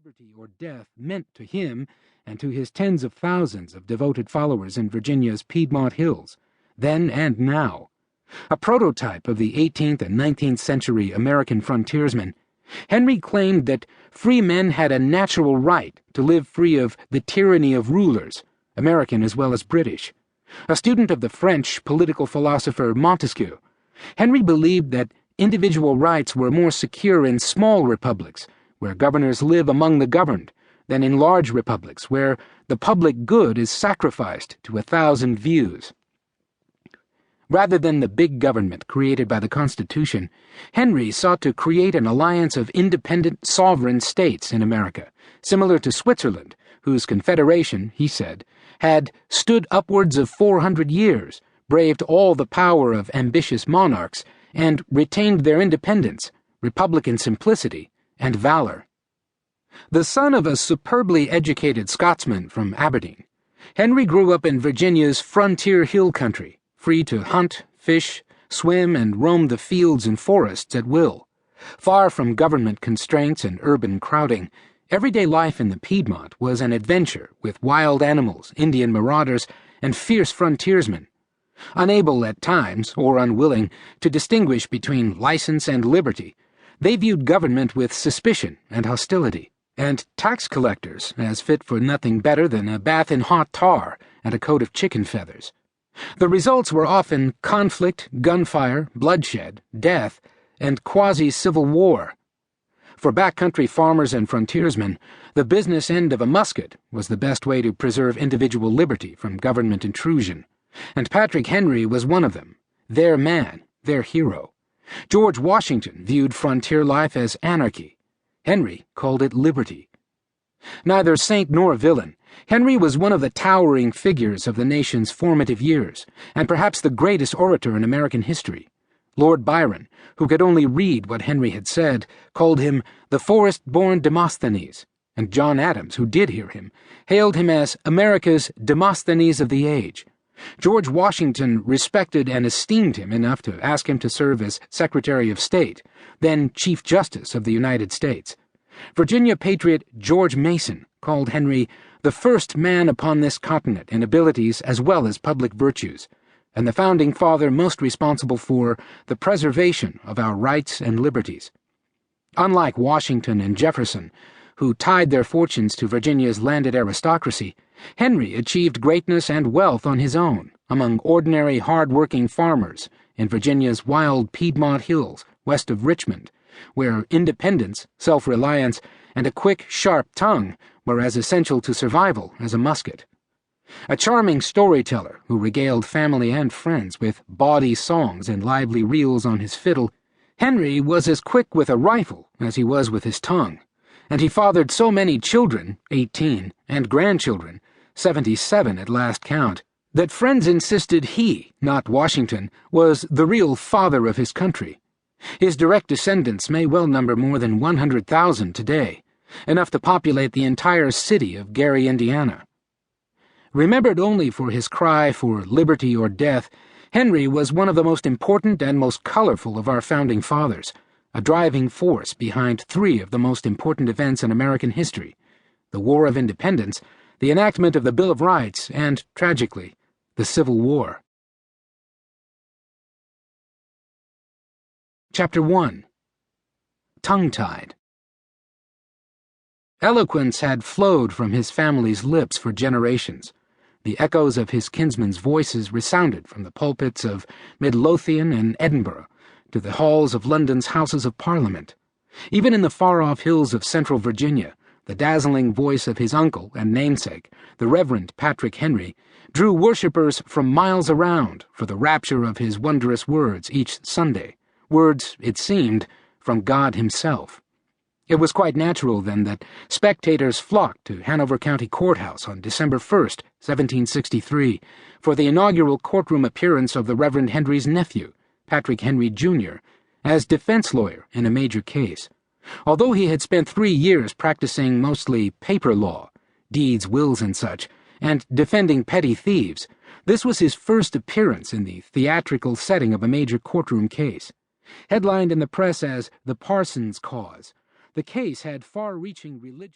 liberty or death meant to him and to his tens of thousands of devoted followers in Virginia's Piedmont Hills, then and now. A prototype of the 18th and 19th century American frontiersman, Henry claimed that free men had a natural right to live free of the tyranny of rulers, American as well as British. A student of the French political philosopher Montesquieu, Henry believed that individual rights were more secure in small republics, where governors live among the governed, than in large republics, where the public good is sacrificed to 1,000 views. Rather than the big government created by the Constitution, Henry sought to create an alliance of independent sovereign states in America, similar to Switzerland, whose confederation, he said, had stood upwards of 400 years, braved all the power of ambitious monarchs, and retained their independence, republican simplicity, and valor. The son of a superbly educated Scotsman from Aberdeen, Henry grew up in Virginia's frontier hill country, free to hunt, fish, swim, and roam the fields and forests at will. Far from government constraints and urban crowding, everyday life in the Piedmont was an adventure with wild animals, Indian marauders, and fierce frontiersmen. Unable at times, or unwilling, to distinguish between license and liberty, they viewed government with suspicion and hostility, and tax collectors as fit for nothing better than a bath in hot tar and a coat of chicken feathers. The results were often conflict, gunfire, bloodshed, death, and quasi-civil war. For backcountry farmers and frontiersmen, the business end of a musket was the best way to preserve individual liberty from government intrusion, and Patrick Henry was one of them, their man, their hero. George Washington viewed frontier life as anarchy. Henry called it liberty. Neither saint nor villain, Henry was one of the towering figures of the nation's formative years, and perhaps the greatest orator in American history. Lord Byron, who could only read what Henry had said, called him the forest-born Demosthenes, and John Adams, who did hear him, hailed him as America's Demosthenes of the age. George Washington respected and esteemed him enough to ask him to serve as Secretary of State, then Chief Justice of the United States. Virginia patriot George Mason called Henry the first man upon this continent in abilities as well as public virtues, and the founding father most responsible for the preservation of our rights and liberties. Unlike Washington and Jefferson, who tied their fortunes to Virginia's landed aristocracy, Henry achieved greatness and wealth on his own, among ordinary, hard-working farmers in Virginia's wild Piedmont Hills west of Richmond, where independence, self-reliance, and a quick, sharp tongue were as essential to survival as a musket. A charming storyteller who regaled family and friends with bawdy songs and lively reels on his fiddle, Henry was as quick with a rifle as he was with his tongue, and he fathered so many children, 18, and grandchildren, 77 at last count, that friends insisted he, not Washington, was the real father of his country. His direct descendants may well number more than 100,000 today, enough to populate the entire city of Gary, Indiana. Remembered only for his cry for liberty or death, Henry was one of the most important and most colorful of our founding fathers, a driving force behind 3 of the most important events in American history: the War of Independence, the enactment of the Bill of Rights, and, tragically, the Civil War. Chapter 1. Tongue-tied. Eloquence had flowed from his family's lips for generations. The echoes of his kinsmen's voices resounded from the pulpits of Midlothian and Edinburgh to the halls of London's Houses of Parliament. Even in the far-off hills of central Virginia, the dazzling voice of his uncle and namesake, the Reverend Patrick Henry, drew worshippers from miles around for the rapture of his wondrous words each Sunday, words, it seemed, from God himself. It was quite natural, then, that spectators flocked to Hanover County Courthouse on December 1st, 1763, for the inaugural courtroom appearance of the Reverend Henry's nephew, Patrick Henry, Jr., as defense lawyer in a major case. Although he had spent 3 years practicing mostly paper law, deeds, wills, and such, and defending petty thieves, this was his first appearance in the theatrical setting of a major courtroom case. Headlined in the press as the Parsons Cause, the case had far-reaching religious